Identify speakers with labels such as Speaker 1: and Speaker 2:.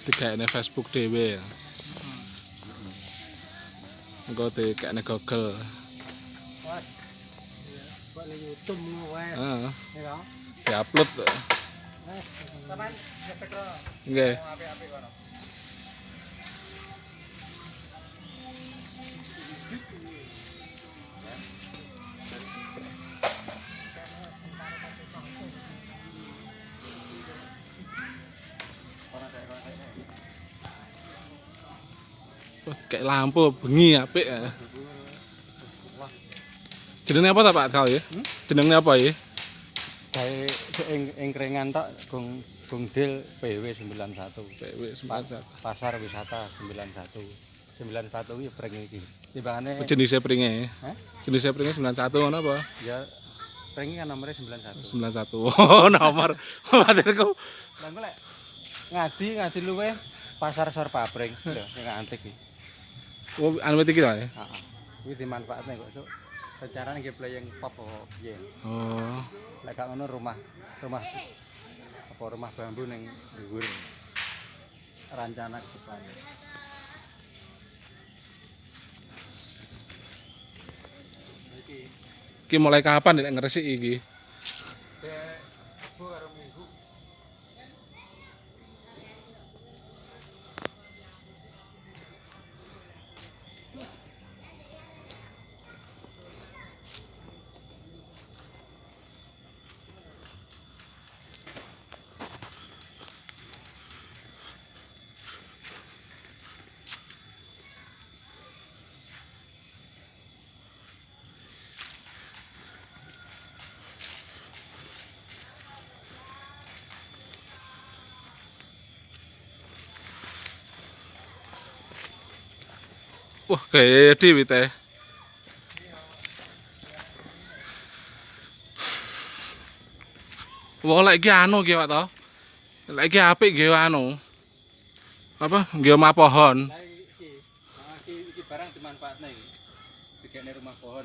Speaker 1: Digawene Facebook dhewe. Engko digawene Google.
Speaker 2: Buat YouTube wae.
Speaker 1: Heeh.
Speaker 2: Ya.
Speaker 1: Diupload.
Speaker 2: Sampeyan ngepek ro.
Speaker 1: Nggih.
Speaker 2: Apik-apik kono.
Speaker 1: Kayak lampu bengi apik. Jenenge apa ta Pak Kal ya? Jenenge apa ya?
Speaker 3: Gawe engkrengan tok Gung Dil PW 91.
Speaker 1: PW 91.
Speaker 3: Pasar wisata 91. 91 iki pring iki. Timbangane
Speaker 1: Jenisnya pringe.
Speaker 3: Hah?
Speaker 1: Jenisnya pringe 91 ngono apa?
Speaker 3: ya pring kan nomornya 91.
Speaker 1: 91. Oh, nomor. Materku.
Speaker 3: Lah engko lek ngadi luwe pasar sor pabring lho sing antik iki.
Speaker 1: Oh, anu iki ta ya?
Speaker 3: Heeh. Iki dimanfaatne kok sok. Carane nggih playing pop kok piye.
Speaker 1: Oh.
Speaker 3: Lek gak ngono rumah bambu ning dhuwur Rancana Jepang.
Speaker 1: Iki mulai kapan nek ngresik iki?
Speaker 3: Bu karo minggu.
Speaker 1: Wah, gede wite. Wah, lek iki anu iki Pak to. Lek iki apik nggih anu. Apa? Nggih omah pohon.
Speaker 3: Lah iki barang dimanfaatne iki. Digene rumah pohon.